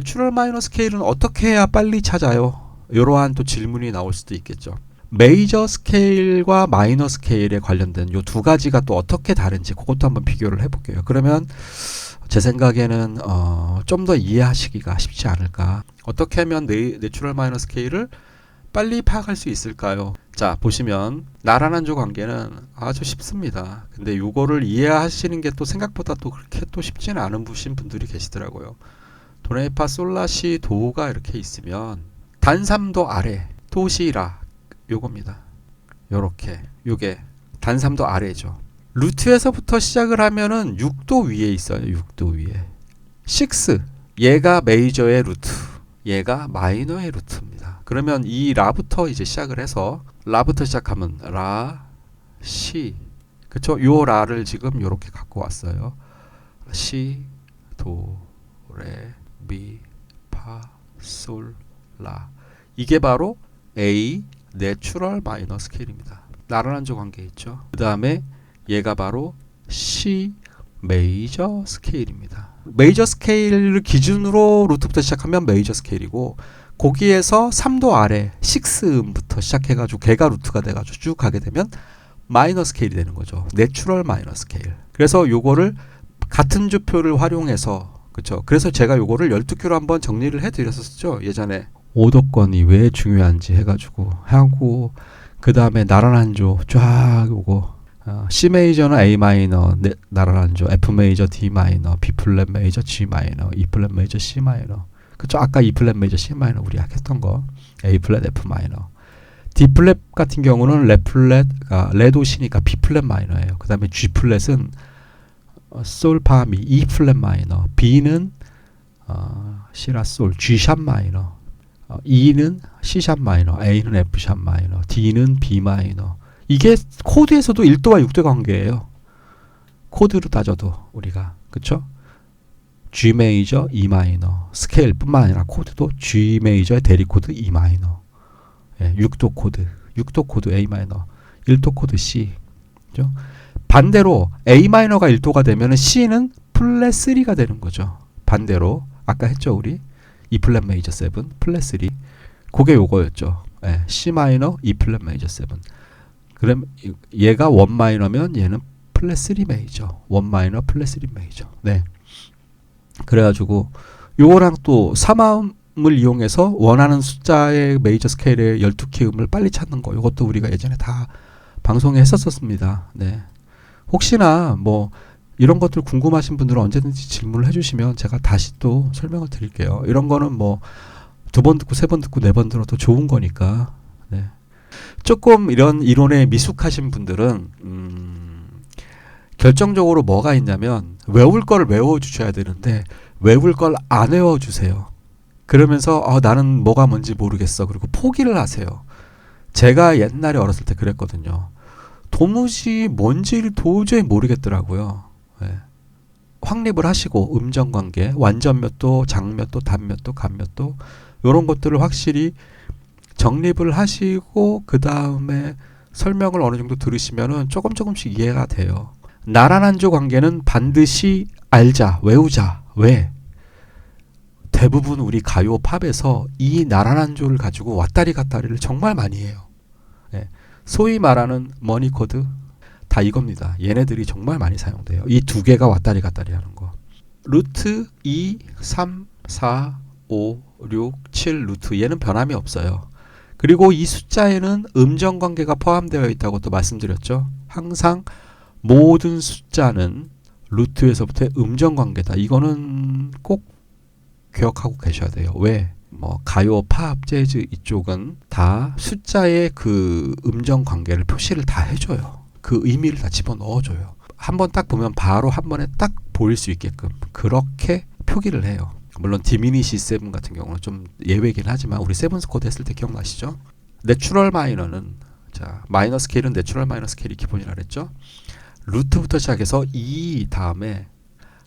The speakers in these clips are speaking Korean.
내추럴 마이너 스케일은 어떻게 해야 빨리 찾아요? 이러한 또 질문이 나올 수도 있겠죠. 메이저 스케일과 마이너 스케일에 관련된 이 두 가지가 또 어떻게 다른지 그것도 한번 비교를 해볼게요. 그러면 제 생각에는 좀 더 이해하시기가 쉽지 않을까. 어떻게 하면 내추럴 마이너 스케일을 빨리 파악할 수 있을까요? 자, 보시면 나란한조 관계는 아주 쉽습니다. 근데 이거를 이해하시는 게 또 생각보다 또 그렇게 또 쉽지는 않은 분들이 계시더라고요. 도레미파 솔라시 도가 이렇게 있으면 단3도 아래 도시라 요겁니다. 요렇게 요게 단3도 아래죠. 루트에서부터 시작을 하면은 6도 위에 있어요. 6도 위에 6 얘가 메이저의 루트, 얘가 마이너의 루트입니다. 그러면 이 라부터 이제 시작을 해서 라부터 시작하면 라, 시, 그쵸? 요 라를 지금 요렇게 갖고 왔어요. 시, 도, 레, 미, 파, 솔, 라. 이게 바로 A 내추럴 마이너 스케일입니다. 나란한조 관계 있죠. 그 다음에 얘가 바로 C 메이저 스케일입니다. 메이저 스케일을 기준으로 루트부터 시작하면 메이저 스케일이고, 거기에서 3도 아래 6음부터 시작해가지고 걔가 루트가 돼가지고 쭉 가게 되면 마이너 스케일이 되는 거죠. 내추럴 마이너 스케일. 그래서 요거를 같은 주표를 활용해서, 그쵸? 그래서 제가 요거를 12교로 한번 정리를 해드렸었죠. 예전에 오도권이 왜 중요한지 해가지고 하고, 그 다음에 나란한조 쫙 요거 C 메이저는 A 마이너 나란한조, F 메이저 D 마이너, B 플랫 메이저 G 마이너, E 플랫 메이저 C 마이너. 그쵸? 아까 E 플랫 메이저 C 마이너 우리 했던 거. A 플랫 F 마이너. D 플랫 같은 경우는 레 플랫, 레 도시니까 B 플랫 마이너예요. 그 다음에 G 플랫은 솔 파 미 E 플랫 마이너. B는 C라 솔 G 샵 마이너. E는 C 샵 마이너, A는 F 샵 마이너, D는 B 마이너. 이게 코드에서도 1도와 6도 관계예요. 코드로 따져도 우리가, 그쵸? G 메이저, E 마이너. 스케일뿐만 아니라 코드도 G 메이저의 대리 코드 E 마이너. 예, 6도 코드, 6도 코드 A 마이너, 1도 코드 C. 그죠? 반대로 A 마이너가 1도가 되면 C는 플랫 3가 되는 거죠. 반대로 아까 했죠 우리. E 플랫 메이저 7 플랫 3. 그게 요거였죠. 예, C 마이너 E 플랫 메이저 7. 그럼 얘가 1 마이너면 얘는 플랫 3 메이저. 1 마이너 플랫 3 메이저. 네. 그래가지고 요거랑 또 3음을 이용해서 원하는 숫자의 메이저 스케일의 12키 음을 빨리 찾는 거. 요것도 우리가 예전에 다 방송에 했었습니다. 네. 혹시나 뭐 이런 것들 궁금하신 분들은 언제든지 질문을 해주시면 제가 다시 또 설명을 드릴게요. 이런 거는 뭐 2번 듣고 3번 듣고 4번 들어도 좋은 거니까. 네. 조금 이런 이론에 미숙하신 분들은 결정적으로 뭐가 있냐면 외울 거를 외워주셔야 되는데 외울 걸 안 외워주세요. 그러면서 나는 뭐가 뭔지 모르겠어. 그리고 포기를 하세요. 제가 옛날에 어렸을 때 그랬거든요. 도무지 뭔지를 도저히 모르겠더라고요. 네. 확립을 하시고 음정관계, 완전몇도, 장몇도, 단몇도, 간몇도 이런 것들을 확실히 정립을 하시고 그 다음에 설명을 어느 정도 들으시면은 조금씩 이해가 돼요. 나란한조 관계는 반드시 알자, 외우자. 왜? 대부분 우리 가요 팝에서 이 나란한조를 가지고 왔다리 갔다리를 정말 많이 해요. 네. 소위 말하는 머니 코드 다 이겁니다. 얘네들이 정말 많이 사용돼요. 이 두 개가 왔다리 갔다리 하는 거. 루트 2, 3, 4, 5, 6, 7 루트 얘는 변함이 없어요. 그리고 이 숫자에는 음정 관계가 포함되어 있다고 또 말씀드렸죠. 항상 모든 숫자는 루트에서부터의 음정 관계다. 이거는 꼭 기억하고 계셔야 돼요. 왜? 뭐 가요, 팝, 재즈 이쪽은 다 숫자의 그 음정 관계를 표시를 다 해줘요. 그 의미를 다 집어넣어줘요. 한번 딱 보면 바로 한 번에 딱 보일 수 있게끔 그렇게 표기를 해요. 물론 디미니시 7 같은 경우는 좀 예외긴 하지만 우리 세븐스 코드 했을 때 기억나시죠? 내추럴 마이너는 자 마이너 스케일은 내추럴 마이너 스케일이 기본이라 그랬죠? 루트부터 시작해서 E 다음에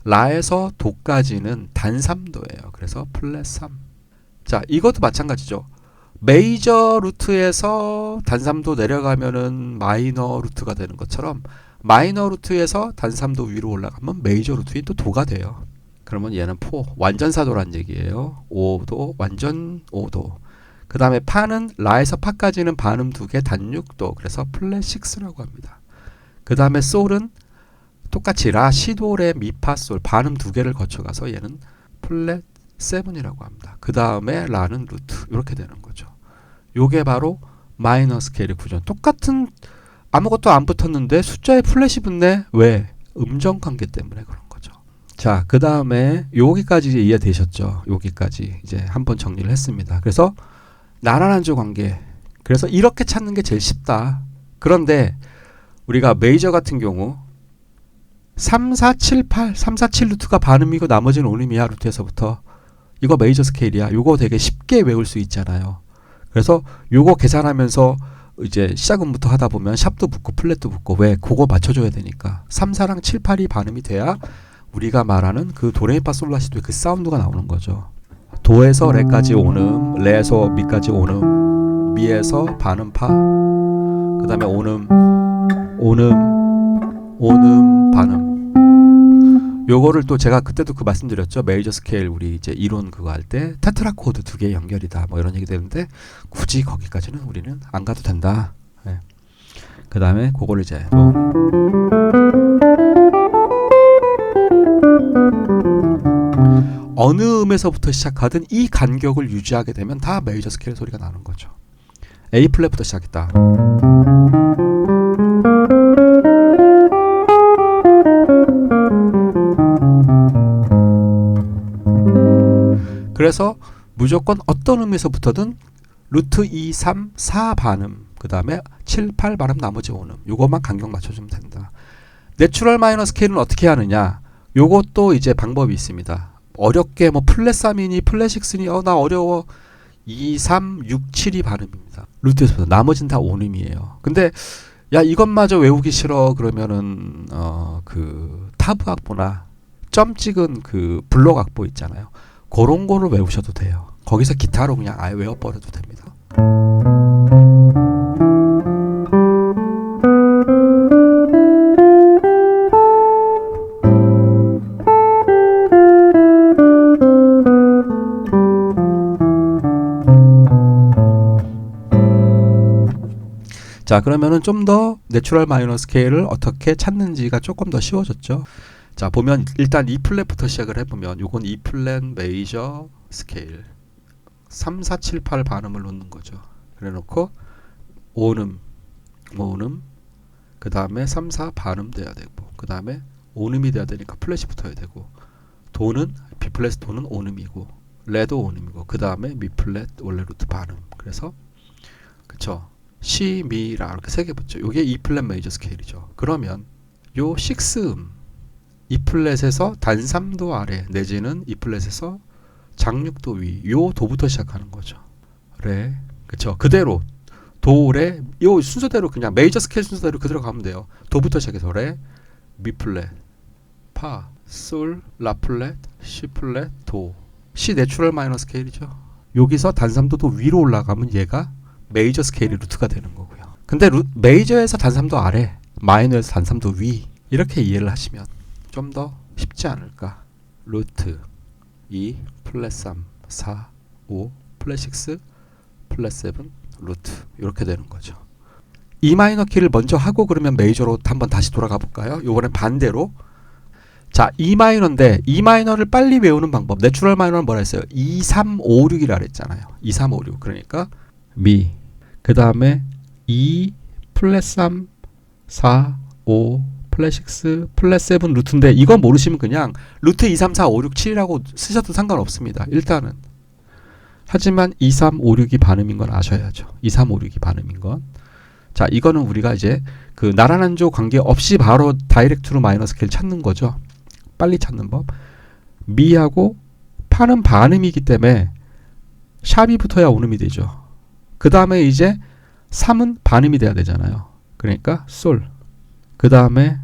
라에서 도까지는 단 3도예요. 그래서 플랫 3. 자 이것도 마찬가지죠. 메이저 루트에서 단 3도 내려가면은 마이너 루트가 되는 것처럼 마이너 루트에서 단 3도 위로 올라가면 메이저 루트인 또 도가 돼요. 그러면 얘는 포 완전 사도란 얘기예요. 5도 완전 5도. 그 다음에 파는 라에서 파까지는 반음 2개 단 6도. 그래서 플랫 6라고 합니다. 그 다음에 솔은 똑같이 라, 시도, 레, 미, 파, 솔 반음 2개를 거쳐가서 얘는 플랫 7이라고 합니다. 그 다음에 라는 루트 이렇게 되는 거죠. 요게 바로 마이너 스케일의 구조. 똑같은 아무것도 안 붙었는데 숫자에 플랫이 붙네. 왜? 음정 관계 때문에 그런 거죠. 자, 그 다음에 여기까지 이해되셨죠? 여기까지 이제 한번 정리를 했습니다. 그래서 나란한조 관계. 그래서 이렇게 찾는 게 제일 쉽다. 그런데 우리가 메이저 같은 경우 3, 4, 7, 8, 3, 4, 7 루트가 반음이고 나머지는 온음이야. 루트에서부터. 이거 메이저 스케일이야. 요거 되게 쉽게 외울 수 있잖아요. 그래서 요거 계산하면서 이제 시작음부터 하다 보면 샵도 붙고 플랫도 붙고 왜? 그거 맞춰줘야 되니까 3, 4랑 7, 8이 반음이 돼야 우리가 말하는 그 도레미파솔라시도의 그 사운드가 나오는 거죠. 도에서 레까지 온음, 레에서 미까지 온음, 미에서 반음 파, 그 다음에 온음, 반음. 요거를 또 제가 그때도 그 말씀드렸죠. 메이저 스케일 우리 이제 이론 그거 할 때 테트라코드 2개 연결이다 뭐 이런 얘기 되는데 굳이 거기까지는 우리는 안 가도 된다. 네. 그 다음에 그거를 이제 또 어느 음에서부터 시작하든 이 간격을 유지하게 되면 다 메이저 스케일 소리가 나는 거죠. A 플랫부터 시작했다. 그래서 무조건 어떤 음에서부터든 루트 2, 3, 4 반음, 그 다음에 7, 8 반음, 나머지 5음. 요것만 간격 맞춰주면 된다. 내추럴 마이너 스케일은 어떻게 하느냐? 요것도 이제 방법이 있습니다. 어렵게 뭐 플랫 3이니 플랫 6니 나 어려워. 2, 3, 6, 7이 반음입니다. 루트에서부터. 나머지는 다 5음이에요. 근데 야 이것마저 외우기 싫어 그러면은 그 타브 악보나 점 찍은 그 블록 악보 있잖아요. 그런 거를 외우셔도 돼요. 거기서 기타로 그냥 아예 외워버려도 됩니다. 자, 그러면은 좀 더 내추럴 마이너 스케일을 어떻게 찾는지가 조금 더 쉬워졌죠. 자, 보면 일단 E 플랫부터 시작을 해보면 요건 E 플랫 메이저 스케일 3, 4, 7, 8 반음을 놓는 거죠. 그래 놓고 5음, 5음, 그 다음에 3, 4 반음 돼야 되고, 그 다음에 5음이 돼야 되니까 플랫이 붙어야 되고, 도는 B 플랫 도는 5음이고, 레도 5음이고, 그 다음에 미 플랫 원래 루트 반음. 그래서 그쵸? C, 미, 라 이렇게 세 개 붙죠. 요게 E 플랫 메이저 스케일이죠. 그러면 요 6음 E 플랫에서 단 3도 아래 내지는 E 플랫에서 장육도 위, 요 도부터 시작하는 거죠. 레, 그쵸? 그대로 도, 레, 요 순서대로 그냥 메이저 스케일 순서대로 그대로 가면 돼요. 도부터 시작해서 레, 미 플랫, 파, 솔, 라 플랫, C 플랫, 도. C 내추럴 마이너 스케일이죠. 여기서 단 3도도 위로 올라가면 얘가 메이저 스케일이 루트가 되는 거고요. 근데 메이저에서 단 3도 아래, 마이너에서 단 3도 위 이렇게 이해를 하시면 좀 더 쉽지 않을까. 루트 2, 플랫 3, 4, 5, 플랫 6, 플랫 7, 루트 이렇게 되는 거죠. E 마이너 키를 먼저 하고 그러면 메이저로 한번 다시 돌아가 볼까요? 요번엔 반대로. 자, E 마이너인데 E 마이너를 빨리 외우는 방법. 내추럴 마이너는 뭐라 했어요? 2, 3, 5, 6이라 그랬잖아요. 2, 3, 5, 6. 그러니까 미, 그 다음에 2, 플랫 3, 4, 5, 플랫 6, 플랫 7 루트인데 이거 모르시면 그냥 루트 2, 3, 4, 5, 6, 7이라고 쓰셔도 상관없습니다. 일단은. 하지만 2, 3, 5, 6이 반음인 건 아셔야죠. 2, 3, 5, 6이 반음인 건. 자, 이거는 우리가 이제 그 나란한조 관계 없이 바로 다이렉트로 마이너 스케일 찾는 거죠. 빨리 찾는 법. 미하고 파는 반음이기 때문에 샵이 붙어야 온음이 되죠. 그 다음에 이제 3은 반음이 돼야 되잖아요. 그러니까 솔. 그 다음에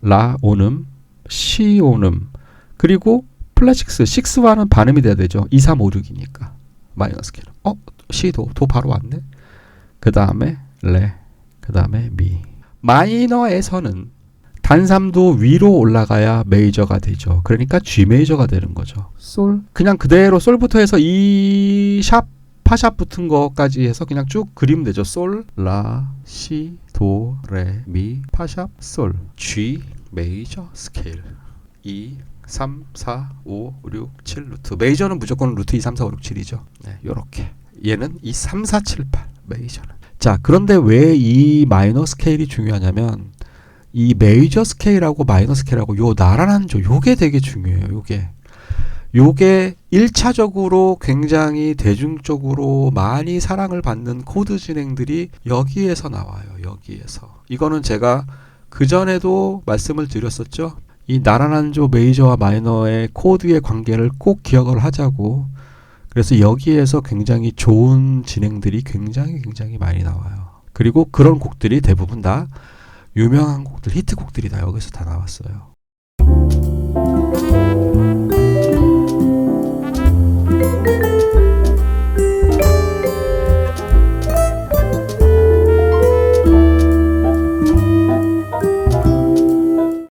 라 온음, 시 온음, 그리고 플랫 6, 6와는 반음이 돼야 되죠. 2, 3, 5, 6이니까 마이너 스케일. 시도 도 바로 왔네. 그 다음에 레, 그 다음에 미. 마이너에서는 단3도 위로 올라가야 메이저가 되죠. 그러니까 G 메이저가 되는 거죠. 솔. 그냥 그대로 솔부터 해서 이 샵, 파샵 붙은 거까지 해서 그냥 쭉 그리면 되죠. 솔, 라, 시, 도, 레, 미, 파샵, 솔. G 메이저 스케일. 2, 3, 4, 5, 6, 7 루트. 메이저는 무조건 루트 2, 3, 4, 5, 6, 7이죠. 네, 요렇게. 얘는 2, 3, 4, 7, 8 메이저는. 자, 그런데 왜 이 마이너 스케일이 중요하냐면 이 메이저 스케일하고 마이너 스케일하고 요 나란한 조 요게 되게 중요해요. 요게 1차적으로 굉장히 대중적으로 많이 사랑을 받는 코드 진행들이 여기에서 나와요. 여기에서. 이거는 제가 그전에도 말씀을 드렸었죠. 이 나란한 조 메이저와 마이너의 코드의 관계를 꼭 기억을 하자고. 그래서 여기에서 굉장히 좋은 진행들이 굉장히 많이 나와요. 그리고 그런 곡들이 대부분 다 유명한 곡들, 히트곡들이 다 여기서 다 나왔어요.